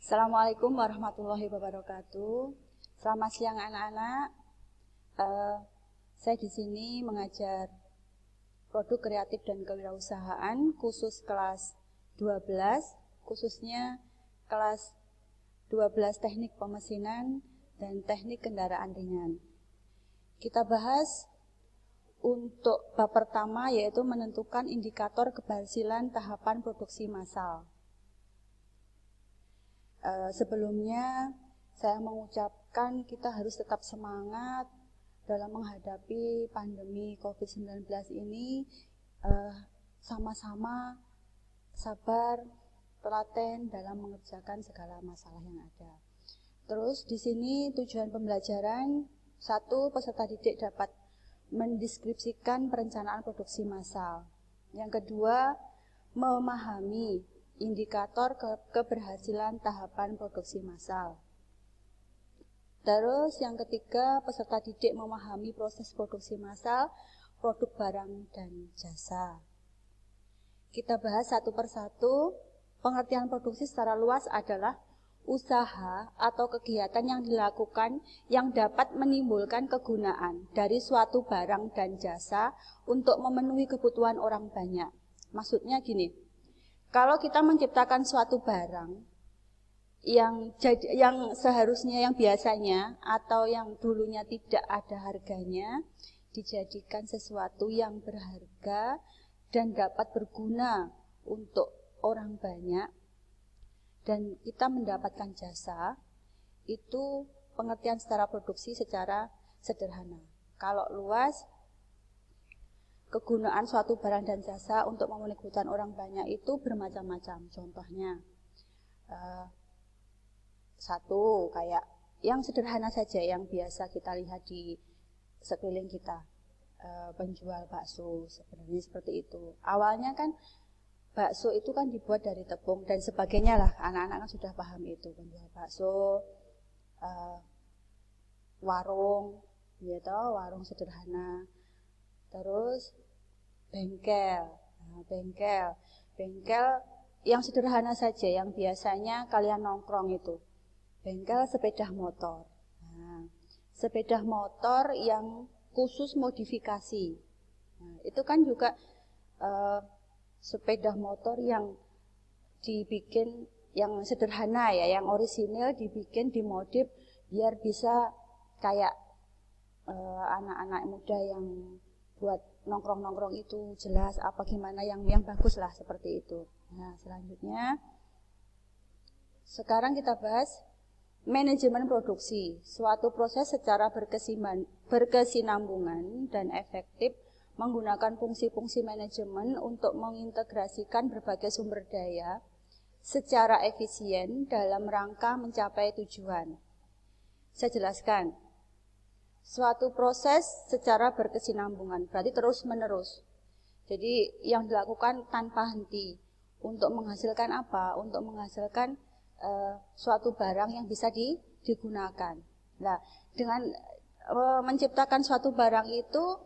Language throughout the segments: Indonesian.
Assalamualaikum warahmatullahi wabarakatuh. Selamat siang anak-anak. Saya di sini mengajar produk kreatif dan kewirausahaan khusus kelas 12, khususnya kelas 12 teknik pemesinan dan teknik kendaraan ringan. Kita bahas untuk bab pertama yaitu menentukan indikator keberhasilan tahapan produksi massal. Sebelumnya saya mengucapkan kita harus tetap semangat dalam menghadapi pandemi COVID-19 ini, sama-sama sabar, telaten dalam mengerjakan segala masalah yang ada. Terus di sini tujuan pembelajaran, 1, peserta didik dapat mendeskripsikan perencanaan produksi massal. Yang kedua, memahami indikator keberhasilan tahapan produksi massal. Terus yang ketiga, peserta didik memahami proses produksi massal, produk barang dan jasa. Kita bahas satu persatu. Pengertian produksi secara luas adalah usaha atau kegiatan yang dilakukan yang dapat menimbulkan kegunaan dari suatu barang dan jasa untuk memenuhi kebutuhan orang banyak. Maksudnya gini, kalau kita menciptakan suatu barang yang seharusnya, yang biasanya atau yang dulunya tidak ada harganya, dijadikan sesuatu yang berharga dan dapat berguna untuk orang banyak, dan kita mendapatkan jasa, itu pengertian secara produksi secara sederhana. Kalau luas, kegunaan suatu barang dan jasa untuk memenuhi kebutuhan orang banyak itu bermacam-macam. Contohnya, satu, kayak yang sederhana saja yang biasa kita lihat di sekeliling kita, penjual bakso, sebenarnya seperti itu. Awalnya kan bakso itu kan dibuat dari tepung dan sebagainya lah, anak-anak kan sudah paham itu, penjual bakso, warung, ya toh, warung sederhana. Terus bengkel yang sederhana saja, yang biasanya kalian nongkrong itu, bengkel sepeda motor. Sepeda motor yang khusus modifikasi. Itu kan juga sepeda motor yang dibikin yang sederhana ya, yang orisinil dibikin, dimodif biar bisa kayak anak-anak muda yang buat nongkrong-nongkrong itu, jelas apa gimana yang bagus lah, seperti itu. Nah, selanjutnya sekarang kita bahas manajemen produksi, suatu proses secara berkesinambungan dan efektif menggunakan fungsi-fungsi manajemen untuk mengintegrasikan berbagai sumber daya secara efisien dalam rangka mencapai tujuan. Saya jelaskan. Suatu proses secara berkesinambungan, berarti terus-menerus. Jadi yang dilakukan tanpa henti. Untuk menghasilkan apa? Untuk menghasilkan suatu barang yang bisa digunakan. Nah, dengan menciptakan suatu barang itu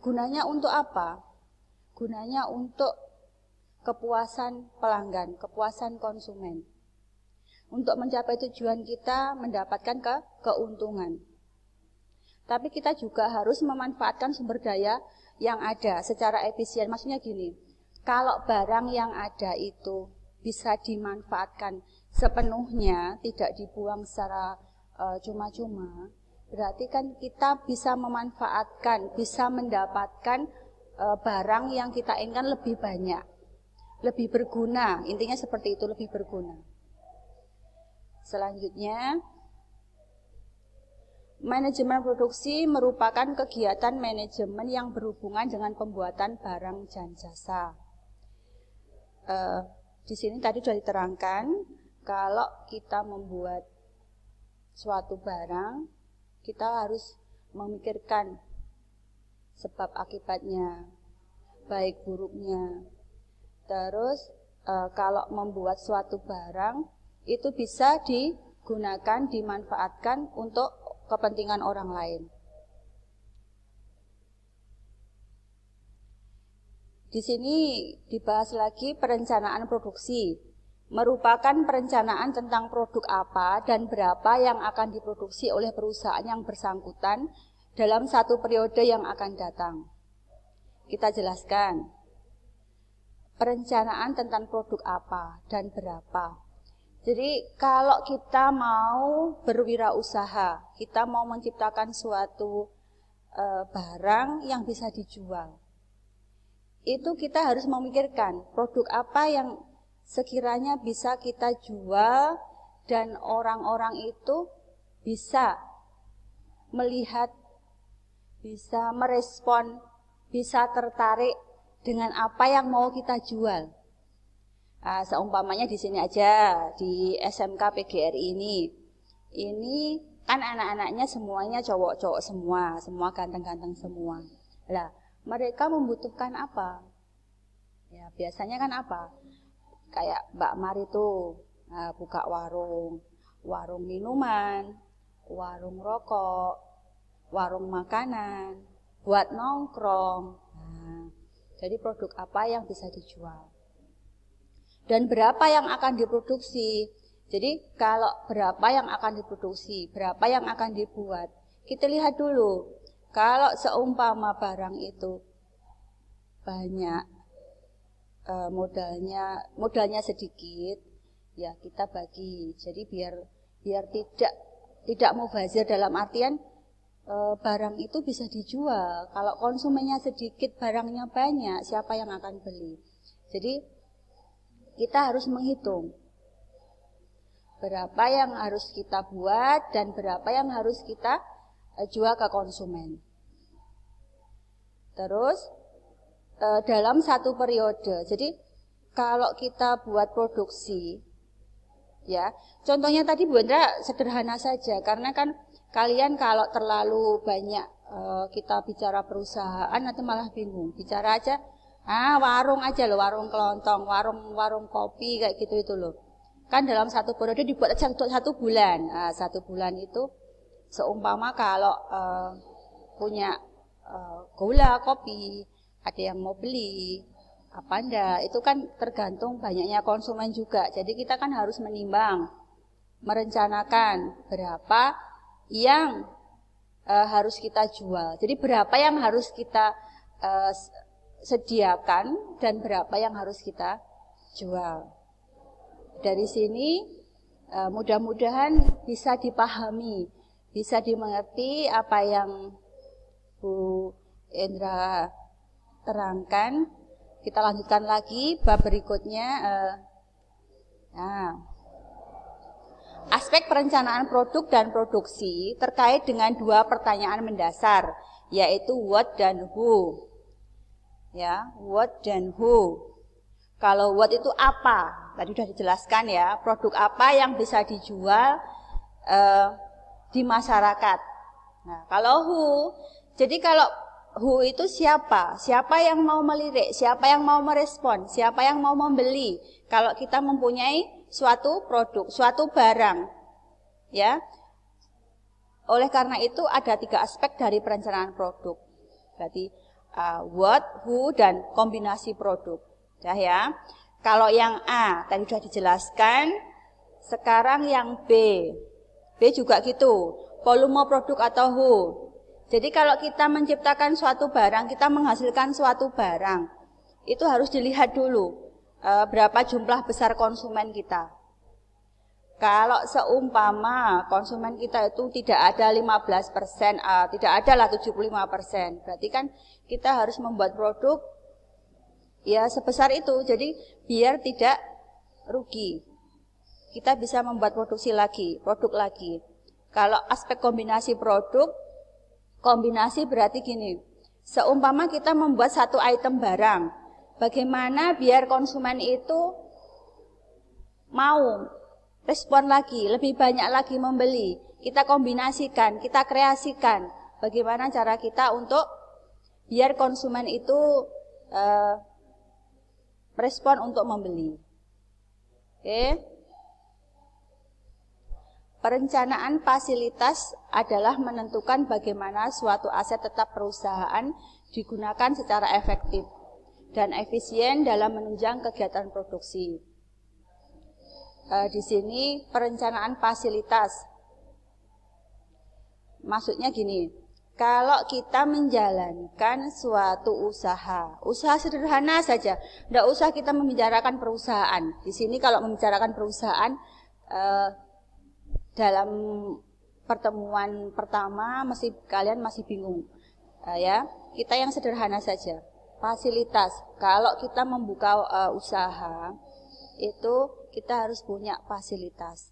gunanya untuk apa? Gunanya untuk kepuasan pelanggan, kepuasan konsumen. Untuk mencapai tujuan kita mendapatkan keuntungan. Tapi kita juga harus memanfaatkan sumber daya yang ada secara efisien. Maksudnya gini, kalau barang yang ada itu bisa dimanfaatkan sepenuhnya, tidak dibuang secara cuma-cuma, berarti kan kita bisa memanfaatkan, bisa mendapatkan barang yang kita inginkan lebih banyak, lebih berguna. Intinya seperti itu, lebih berguna. Selanjutnya, manajemen produksi merupakan kegiatan manajemen yang berhubungan dengan pembuatan barang dan jasa. Di sini tadi sudah diterangkan, kalau kita membuat suatu barang, kita harus memikirkan sebab akibatnya, baik buruknya. Terus kalau membuat suatu barang, itu bisa digunakan, dimanfaatkan untuk kepentingan orang lain. Di sini dibahas lagi perencanaan produksi, merupakan perencanaan tentang produk apa dan berapa yang akan diproduksi oleh perusahaan yang bersangkutan dalam satu periode yang akan datang. Kita jelaskan. Perencanaan tentang produk apa dan berapa. Jadi kalau kita mau berwirausaha, kita mau menciptakan suatu barang yang bisa dijual, itu kita harus memikirkan produk apa yang sekiranya bisa kita jual dan orang-orang itu bisa melihat, bisa merespon, bisa tertarik dengan apa yang mau kita jual. Nah, seumpamanya di sini aja di SMK PGRI ini kan anak-anaknya semuanya cowok-cowok semua ganteng-ganteng semua. Lah, mereka membutuhkan apa? Ya, biasanya kan apa? Kayak Mbak Mari tuh buka warung minuman, warung rokok, warung makanan, buat nongkrong. Nah, jadi produk apa yang bisa dijual? Dan berapa yang akan diproduksi? Jadi kalau berapa yang akan diproduksi, berapa yang akan dibuat, kita lihat dulu. Kalau seumpama barang itu banyak, modalnya sedikit, ya kita bagi. Jadi biar tidak mubazir dalam artian barang itu bisa dijual. Kalau konsumennya sedikit, barangnya banyak, siapa yang akan beli? Jadi kita harus menghitung berapa yang harus kita buat dan berapa yang harus kita jual ke konsumen. Terus dalam satu periode. Jadi kalau kita buat produksi, ya contohnya tadi Bu Endra sederhana saja, karena kan kalian kalau terlalu banyak kita bicara perusahaan nanti malah bingung. Bicara aja, warung aja loh, warung kelontong, warung kopi kayak gitu itu loh. Kan dalam satu periode dibuat aja satu bulan. Nah, 1 bulan itu seumpama kalau punya gula kopi, ada yang mau beli apa enggak, itu kan tergantung banyaknya konsumen juga. Jadi kita kan harus menimbang, merencanakan berapa yang harus kita jual. Jadi berapa yang harus kita sediakan dan berapa yang harus kita jual. Dari sini mudah-mudahan bisa dipahami, bisa dimengerti apa yang Bu Endra terangkan. Kita lanjutkan lagi bab berikutnya. Aspek perencanaan produk dan produksi terkait dengan 2 pertanyaan mendasar, yaitu what dan who. Ya, what dan who. Kalau what itu apa? Tadi sudah dijelaskan ya, produk apa yang bisa dijual di masyarakat. Nah, kalau who, jadi kalau who itu siapa? Siapa yang mau melirik? Siapa yang mau merespon? Siapa yang mau membeli? Kalau kita mempunyai suatu produk, suatu barang, ya. Oleh karena itu ada 3 aspek dari perencanaan produk. Berarti what, who, dan kombinasi produk. Ya. Kalau yang A tadi sudah dijelaskan, sekarang yang B. B juga gitu, volume produk atau who. Jadi kalau kita menciptakan suatu barang, kita menghasilkan suatu barang, itu harus dilihat dulu berapa jumlah besar konsumen kita. Kalau seumpama konsumen kita itu tidak ada 15%, tidak ada lah 75%, berarti kan kita harus membuat produk ya sebesar itu. Jadi biar tidak rugi, kita bisa membuat produk lagi. Kalau aspek kombinasi produk, kombinasi berarti gini, seumpama kita membuat satu item barang, bagaimana biar konsumen itu mau respon lagi, lebih banyak lagi membeli. Kita kombinasikan, kita kreasikan. Bagaimana cara kita untuk biar konsumen itu respon untuk membeli. Oke. Perencanaan fasilitas adalah menentukan bagaimana suatu aset tetap perusahaan digunakan secara efektif dan efisien dalam menunjang kegiatan produksi. di sini perencanaan fasilitas. Maksudnya gini, kalau kita menjalankan suatu usaha sederhana saja, tidak usah kita membicarakan perusahaan. Di sini kalau membicarakan perusahaan, dalam pertemuan pertama kalian masih bingung, ya. Kita yang sederhana saja. Fasilitas. Kalau kita membuka usaha, itu kita harus punya fasilitas.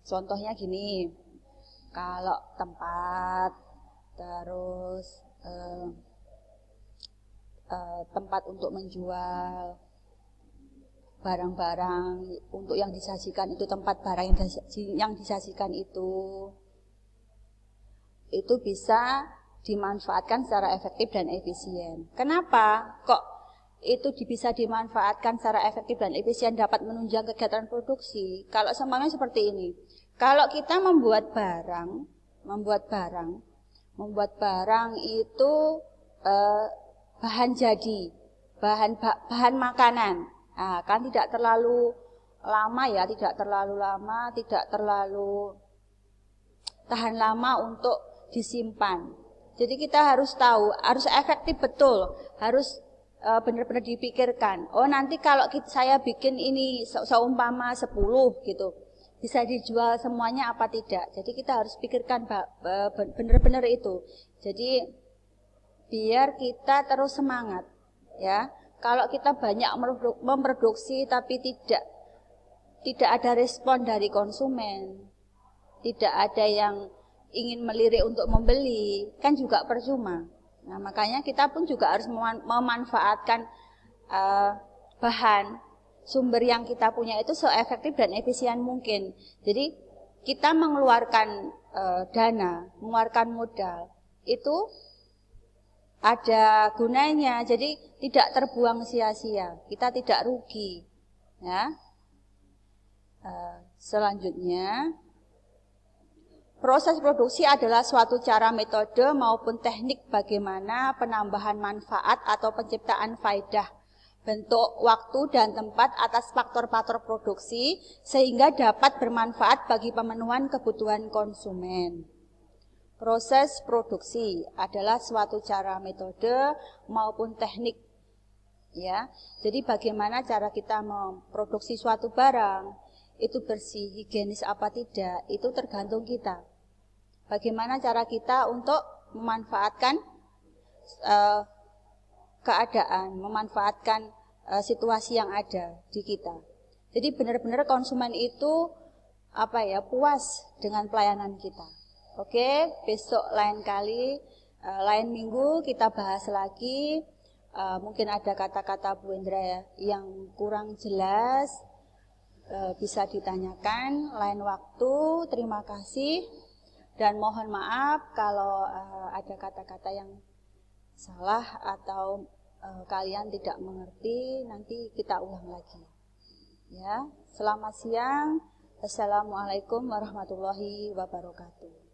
Contohnya gini, kalau tempat, terus tempat untuk menjual barang-barang untuk yang disajikan itu, tempat barang yang disajikan itu bisa dimanfaatkan secara efektif dan efisien. Kenapa kok itu bisa dimanfaatkan secara efektif dan efisien, dapat menunjang kegiatan produksi? Kalau seumpamanya seperti ini, kalau kita membuat barang itu bahan jadi, bahan makanan, kan tidak terlalu lama ya, tidak terlalu tahan lama untuk disimpan. Jadi kita harus tahu, harus efektif betul, harus benar-benar dipikirkan. Oh, nanti kalau saya bikin ini seumpama 10 gitu, bisa dijual semuanya apa tidak. Jadi kita harus pikirkan benar-benar itu. Jadi biar kita terus semangat, ya. Kalau kita banyak memproduksi tapi tidak ada respon dari konsumen, tidak ada yang ingin melirik untuk membeli, kan juga percuma. Nah, makanya kita pun juga harus memanfaatkan bahan sumber yang kita punya itu seefektif dan efisien mungkin. Jadi kita mengeluarkan dana, mengeluarkan modal itu ada gunanya. Jadi tidak terbuang sia-sia, kita tidak rugi. Ya. Selanjutnya, proses produksi adalah suatu cara, metode maupun teknik bagaimana penambahan manfaat atau penciptaan faedah, bentuk, waktu, dan tempat atas faktor-faktor produksi sehingga dapat bermanfaat bagi pemenuhan kebutuhan konsumen. Proses produksi adalah suatu cara, metode maupun teknik, ya. Jadi bagaimana cara kita memproduksi suatu barang, itu bersih, higienis apa tidak, itu tergantung kita. Bagaimana cara kita untuk memanfaatkan keadaan, memanfaatkan situasi yang ada di kita. Jadi benar-benar konsumen itu puas dengan pelayanan kita. Oke, besok lain minggu kita bahas lagi. Mungkin ada kata-kata Bu Indra ya, yang kurang jelas, bisa ditanyakan lain waktu. Terima kasih. Dan mohon maaf kalau ada kata-kata yang salah atau kalian tidak mengerti, nanti kita ulang lagi. Ya, selamat siang. Assalamualaikum warahmatullahi wabarakatuh.